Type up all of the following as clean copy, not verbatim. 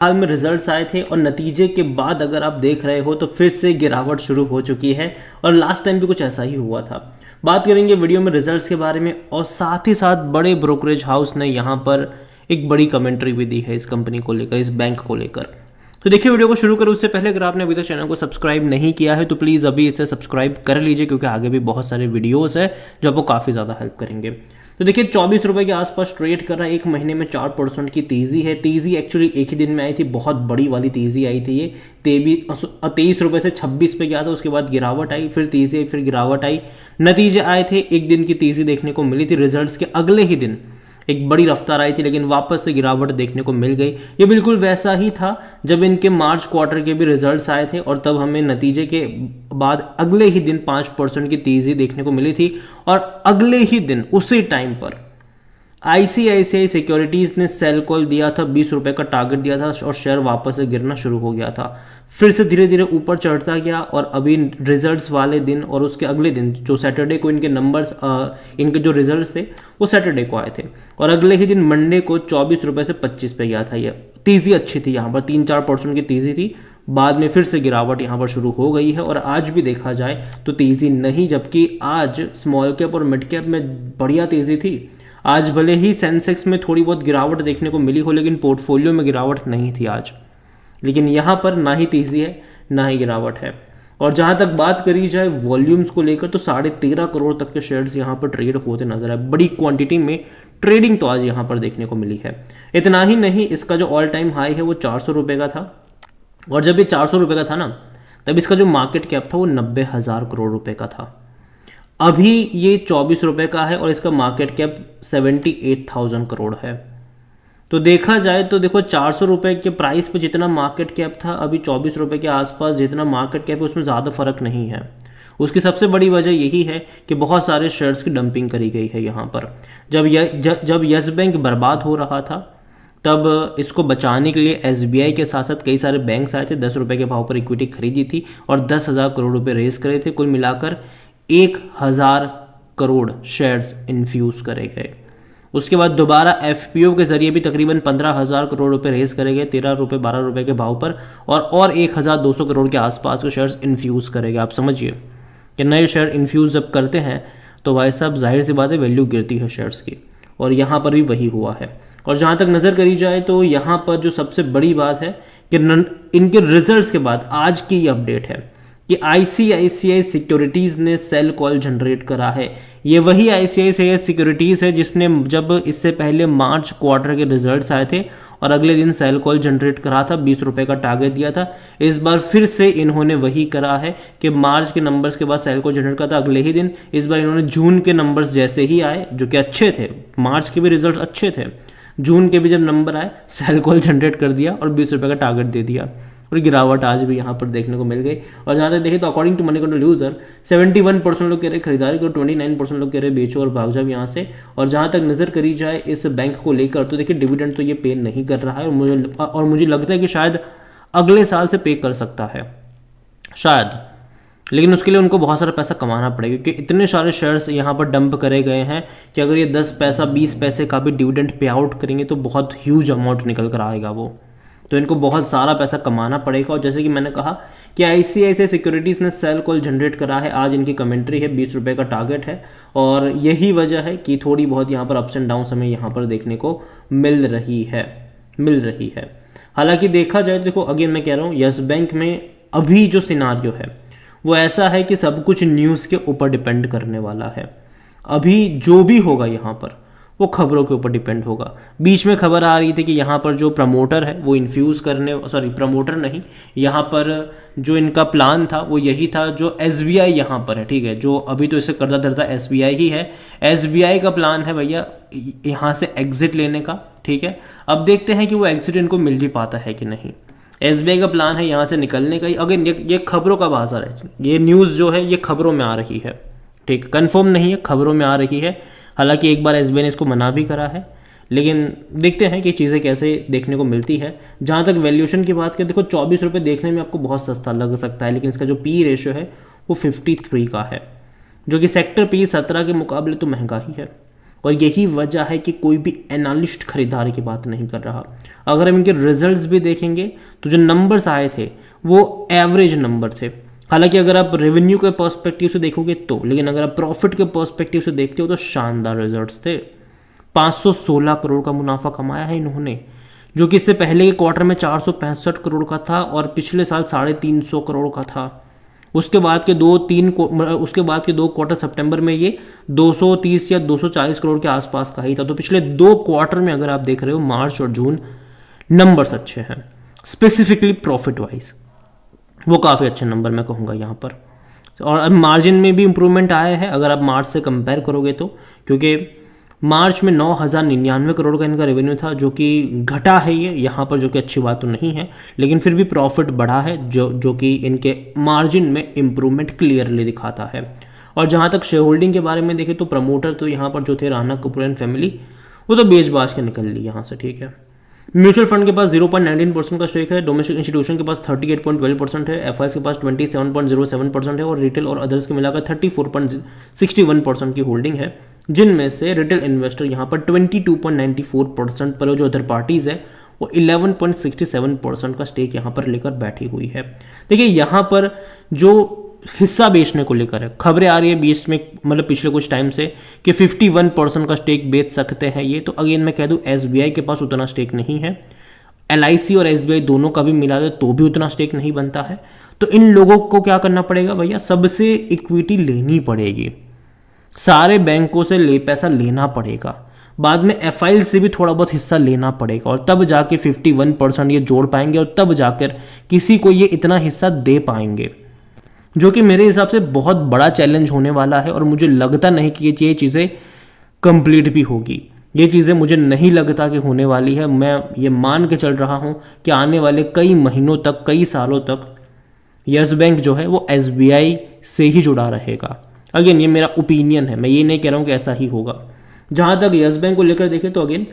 हाल में रिजल्ट्स आए थे और नतीजे के बाद अगर आप देख रहे हो तो फिर से गिरावट शुरू हो चुकी है और लास्ट टाइम भी कुछ ऐसा ही हुआ था। बात करेंगे वीडियो में रिजल्ट्स के बारे में और साथ ही साथ बड़े ब्रोकरेज हाउस ने यहाँ पर एक बड़ी कमेंट्री भी दी है इस कंपनी को लेकर, इस बैंक को लेकर। तो देखिए वीडियो को शुरू करें उससे पहले अगर आपने अभी तक चैनल को सब्सक्राइब नहीं किया है तो प्लीज़ अभी इसे सब्सक्राइब कर लीजिए, क्योंकि आगे भी बहुत सारे वीडियोस है जो आपको काफ़ी ज़्यादा हेल्प करेंगे। तो देखिए 24 रुपए के आसपास ट्रेड कर रहा है, एक महीने में 4% की तेजी है। तेजी एक्चुअली एक ही दिन में आई थी, बहुत बड़ी वाली तेजी आई थी। ये 23 रुपए से 26 पे गया था, उसके बाद गिरावट आई, फिर तेजी आई, फिर गिरावट आई। नतीजे आए थे, एक दिन की तेजी देखने को मिली थी, रिजल्ट्स के अगले ही दिन एक बड़ी रफ्तार आई थी, लेकिन वापस से गिरावट देखने को मिल गई। ये बिल्कुल वैसा ही था जब इनके मार्च क्वार्टर के भी रिजल्ट्स आए थे और तब हमें नतीजे के बाद अगले ही दिन 5% की तेजी देखने को मिली थी और अगले ही दिन उसी टाइम पर आईसीआईसीआई सिक्योरिटीज ने सेल कॉल दिया था, 20 रुपए का टारगेट दिया था और शेयर वापस से गिरना शुरू हो गया था। फिर से धीरे धीरे ऊपर चढ़ता गया और अभी रिजल्ट्स वाले दिन और उसके अगले दिन जो सैटरडे को इनके नंबर्स इनके जो रिजल्ट्स थे वो सैटरडे को आए थे और अगले ही दिन मंडे को 24 रुपए से 25 पे गया था। ये तेजी अच्छी थी, यहाँ पर 3-4% की तेजी थी। बाद में फिर से गिरावट यहाँ पर शुरू हो गई है और आज भी देखा जाए तो तेजी नहीं, जबकि आज स्मॉल कैप और मिड कैप में बढ़िया तेजी थी। आज भले ही सेंसेक्स में थोड़ी बहुत गिरावट देखने को मिली हो, लेकिन पोर्टफोलियो में गिरावट नहीं थी आज। लेकिन यहाँ पर ना ही तेजी है ना ही गिरावट है। और जहाँ तक बात करी जाए वॉल्यूम्स को लेकर तो 13.5 करोड़ तक के शेयर्स यहाँ पर ट्रेड होते नजर आए। बड़ी क्वांटिटी में ट्रेडिंग तो आज यहाँ पर देखने को मिली है। इतना ही नहीं, इसका जो ऑल टाइम हाई है वो 400 रुपये का था और जब ये 400 रुपये का था ना, तब इसका जो मार्केट कैप था वो 90,000 करोड़ रुपए का था। अभी ये 24 रुपये का है और इसका मार्केट कैप 78,000 करोड़ है। तो देखा जाए तो देखो 400 रुपये के प्राइस पे जितना मार्केट कैप था, अभी 24 रुपये के आसपास जितना मार्केट कैप है उसमें ज़्यादा फर्क नहीं है। उसकी सबसे बड़ी वजह यही है कि बहुत सारे शेयर्स की डंपिंग करी गई है यहाँ पर। जब यस बैंक बर्बाद हो रहा था तब इसको बचाने के लिए एसबीआई के साथ साथ कई सारे बैंक्स आए थे, 10 रुपये के भाव पर इक्विटी खरीदी थी और 10,000 करोड़ रुपए रेस करे थे। कुल मिलाकर 1,000 करोड़ शेयर्स इन्फ्यूज करे गए। उसके बाद दोबारा एफपीओ के जरिए भी तकरीबन 15,000 करोड़ रुपए रेस करे गए, 13 रुपये 12 रुपये के भाव पर और 1,200 करोड़ के आसपास के शेयर्स इन्फ्यूज करेंगे। आप समझिए कि नए शेयर इन्फ्यूज जब करते हैं तो भाई साहब जाहिर सी बात है वैल्यू गिरती है शेयर्स की, और यहाँ पर भी वही हुआ है। और जहाँ तक नज़र करी जाए तो यहाँ पर जो सबसे बड़ी बात है कि इनके रिजल्ट्स के बाद आज की ये अपडेट है कि आईसीआईसीआई सिक्योरिटीज ने सेल कॉल जनरेट करा है। ये वही आईसीआईसीआई सिक्योरिटीज है जिसने जब इससे पहले मार्च क्वार्टर के रिजल्ट्स आए थे और अगले दिन सेल कॉल जनरेट करा था, 20 रुपये का टारगेट दिया था। इस बार फिर से इन्होंने वही करा है कि मार्च के नंबर्स के बाद सेल कॉल जनरेट करा था अगले ही दिन। इस बार इन्होंने जून के नंबर्स जैसे ही आए, जो कि अच्छे थे, मार्च के भी रिजल्ट अच्छे थे, जून के भी जब नंबर आए सेल कॉल जनरेट कर दिया और 20 रुपये का टारगेट दे दिया और गिरावट आज भी यहाँ पर देखने को मिल गई। और जहाँ तक देखें तो according to Moneycontrol user 71% लोग कह रहे खरीदारी करो, 29% लोग कह रहे बेचो और भाग जाओ यहाँ से। और जहाँ तक नज़र करी जाए इस बैंक को लेकर तो देखिए डिविडेंड तो ये पे नहीं कर रहा है और मुझे लगता है कि शायद अगले साल से पे कर सकता है शायद, लेकिन उसके लिए उनको बहुत सारा पैसा कमाना पड़ेगा, क्योंकि इतने सारे शेयर्स यहाँ पर डंप करे गए हैं कि अगर ये 10 पैसा 20 पैसे का भी डिविडेंड पे आउट करेंगे तो बहुत ह्यूज अमाउंट निकल कर आएगा वो। तो इनको बहुत सारा पैसा कमाना पड़ेगा। और जैसे कि मैंने कहा कि आईसीआईसीआई सिक्योरिटीज़ ने सेल कॉल जनरेट करा है, आज इनकी कमेंट्री है, 20 रुपये का टारगेट है और यही वजह है कि थोड़ी बहुत यहाँ पर अप्स एंड डाउन्स हमें यहाँ पर देखने को मिल रही है। हालांकि देखा जाए तो देखो अगेन मैं कह रहा हूँ यस बैंक में अभी जो सिनारियो है वो ऐसा है कि सब कुछ न्यूज़ के ऊपर डिपेंड करने वाला है। अभी जो भी होगा यहाँ पर वो खबरों के ऊपर डिपेंड होगा। बीच में खबर आ रही थी कि यहाँ पर जो प्रमोटर है वो इन्फ्यूज़ करने, सॉरी प्रमोटर नहीं, यहाँ पर जो इनका प्लान था वो यही था जो एसबीआई यहाँ पर है, ठीक है, जो अभी तो इसे कर्जा धरता एसबीआई ही है। एसबीआई का प्लान है भैया यहाँ से एग्जिट लेने का, ठीक है। अब देखते हैं कि वो एग्जिट इनको मिल भी पाता है कि नहीं। एसबीआई का प्लान है यहाँ से निकलने का ही। अगर ये खबरों का बाजार है, ये न्यूज़ जो है ये खबरों में आ रही है, ठीक, कंफर्म नहीं है, खबरों में आ रही है। हालांकि एक बार एसबीआई ने इसको मना भी करा है, लेकिन देखते हैं कि चीज़ें कैसे देखने को मिलती है। जहाँ तक वैल्यूएशन की बात करें, देखो 24 रुपये देखने में आपको बहुत सस्ता लग सकता है, लेकिन इसका जो पी रेशियो है वो 53 का है, जो कि सेक्टर पी 17 के मुकाबले तो महंगा ही है। और यही वजह है कि कोई भी एनालिस्ट खरीदारी की बात नहीं कर रहा। अगर हम इनके रिजल्ट्स भी देखेंगे तो जो नंबर्स आए थे वो एवरेज नंबर थे। हालांकि अगर आप रेवेन्यू के पर्सपेक्टिव से देखोगे तो, लेकिन अगर आप प्रॉफिट के पर्सपेक्टिव से देखते हो तो शानदार रिजल्ट्स थे। 516 करोड़ का मुनाफा कमाया है इन्होंने, जो कि इससे पहले के क्वार्टर में 465 करोड़ का था और पिछले साल 350 करोड़ का था। उसके बाद के दो क्वार्टर सितंबर में ये 230 या 240 करोड़ के आसपास का ही था। तो पिछले 2 क्वार्टर में अगर आप देख रहे हो मार्च और जून, नंबर्स अच्छे हैं। स्पेसिफिकली प्रॉफिट वाइज वो काफ़ी अच्छे नंबर मैं कहूँगा यहाँ पर। और अब मार्जिन में भी इंप्रूवमेंट आया है अगर आप मार्च से कंपेयर करोगे तो, क्योंकि मार्च में 9,099 करोड़ का इनका रेवेन्यू था, जो कि घटा है ये यहाँ पर, जो कि अच्छी बात तो नहीं है, लेकिन फिर भी प्रॉफिट बढ़ा है, जो कि इनके मार्जिन में इंप्रूवमेंट क्लियरली दिखाता है। और जहाँ तक शेयर होल्डिंग के बारे में देखें तो प्रमोटर तो यहाँ पर जो थे राणा कपूर एंड फैमिली, वो तो बेच बाज के निकल ली यहाँ से, ठीक है। म्यूचुअल फंड के पास 0.19% का स्टेक है, डोमेस्टिक इंस्टीट्यूशन के पास 38.12% है, एफआईएस के पास 27.07% है और रिटेल और अदर्स के मिलाकर 34.61% की होल्डिंग है, जिनमें से रिटेल इन्वेस्टर यहाँ पर 22.94% पर, जो अदर पार्टीज है वो 11.67% का स्टेक यहाँ पर लेकर बैठी हुई है। देखिए यहाँ पर जो हिस्सा बेचने को लेकर है, खबरें आ रही है बीच में, मतलब पिछले कुछ टाइम से, कि 51% का स्टेक बेच सकते हैं ये। तो अगेन मैं कह दूं एसबीआई के पास उतना स्टेक नहीं है, एलआईसी और एसबीआई दोनों का भी मिला दे तो भी उतना स्टेक नहीं बनता है। तो इन लोगों को क्या करना पड़ेगा भैया, सबसे इक्विटी लेनी पड़ेगी, सारे बैंकों से पैसा लेना पड़ेगा, बाद में एफआईएल से भी थोड़ा बहुत हिस्सा लेना पड़ेगा, और तब जाके 51% ये जोड़ पाएंगे और तब जाकर किसी को ये इतना हिस्सा दे पाएंगे, जो कि मेरे हिसाब से बहुत बड़ा चैलेंज होने वाला है। और मुझे लगता नहीं कि ये चीज़ें कंप्लीट भी होगी, ये चीज़ें मुझे नहीं लगता कि होने वाली है। मैं ये मान के चल रहा हूँ कि आने वाले कई महीनों तक, कई सालों तक यस बैंक जो है वो एसबीआई से ही जुड़ा रहेगा। अगेन ये मेरा ओपिनियन है, मैं ये नहीं कह रहा हूँ कि ऐसा ही होगा। जहाँ तक यस बैंक को लेकर देखें तो अगेन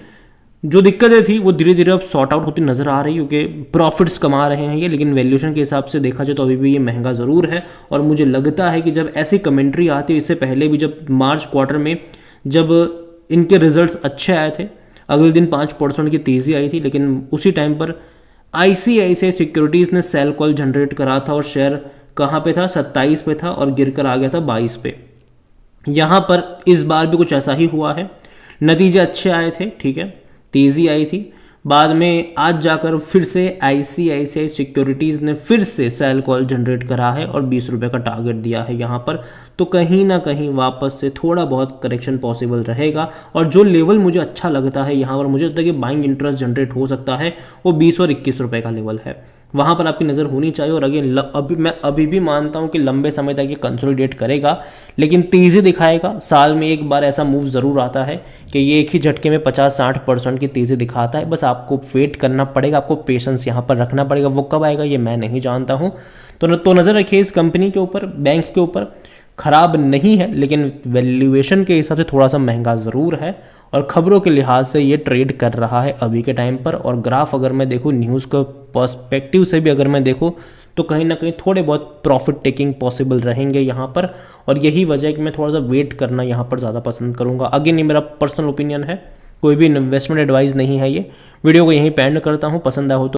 जो दिक्कतें थी वो धीरे धीरे अब सॉर्ट आउट होती नजर आ रही है, क्योंकि प्रॉफिट्स कमा रहे हैं ये, लेकिन वैल्यूएशन के हिसाब से देखा जाए तो अभी भी ये महंगा ज़रूर है। और मुझे लगता है कि जब ऐसी कमेंट्री आती है, इससे पहले भी जब मार्च क्वार्टर में जब इनके रिजल्ट्स अच्छे आए थे, अगले दिन 5% की तेज़ी आई थी, लेकिन उसी टाइम पर आईसीआईसीआई सिक्योरिटीज़ ने सेल कॉल जनरेट करा था और शेयर कहाँ पे था, 27 पे था और गिर कर आ गया था 22 पे। यहाँ पर इस बार भी कुछ ऐसा ही हुआ है, नतीजे अच्छे आए थे, ठीक है, तेज़ी आई थी, बाद में आज जाकर फिर से आईसीआईसीआई सिक्योरिटीज़ ने फिर से सेल कॉल जनरेट करा है और 20 रुपये का टारगेट दिया है यहाँ पर। तो कहीं ना कहीं वापस से थोड़ा बहुत करेक्शन पॉसिबल रहेगा, और जो लेवल मुझे अच्छा लगता है यहाँ पर, मुझे लगता है कि बाइंग इंटरेस्ट जनरेट हो सकता है, वो 20 और 21 रुपये का लेवल है, वहाँ पर आपकी नज़र होनी चाहिए। और अगेन मैं अभी भी मानता हूँ कि लंबे समय तक ये कंसोलिडेट करेगा, लेकिन तेज़ी दिखाएगा। साल में एक बार ऐसा मूव ज़रूर आता है कि ये एक ही झटके में 50-60% की तेज़ी दिखाता है। बस आपको वेट करना पड़ेगा, आपको पेशेंस यहाँ पर रखना पड़ेगा। वो कब आएगा ये मैं नहीं जानता हूँ। तो नज़र रखिए इस कंपनी के ऊपर, बैंक के ऊपर। ख़राब नहीं है, लेकिन वैल्यूएशन के हिसाब से थोड़ा सा महंगा ज़रूर है, और खबरों के लिहाज से ये ट्रेड कर रहा है अभी के टाइम पर। और ग्राफ अगर मैं देखूँ न्यूज़ के पर्सपेक्टिव से भी अगर मैं देखूँ तो कहीं ना कहीं थोड़े बहुत प्रॉफिट टेकिंग पॉसिबल रहेंगे यहाँ पर, और यही वजह है कि मैं थोड़ा सा वेट करना यहाँ पर ज़्यादा पसंद करूँगा। अगेन ये मेरा पर्सनल ओपिनियन है, कोई भी इन्वेस्टमेंट एडवाइस नहीं है ये। वीडियो को यहीं पे एंड करता हूँ, पसंद आया हो तो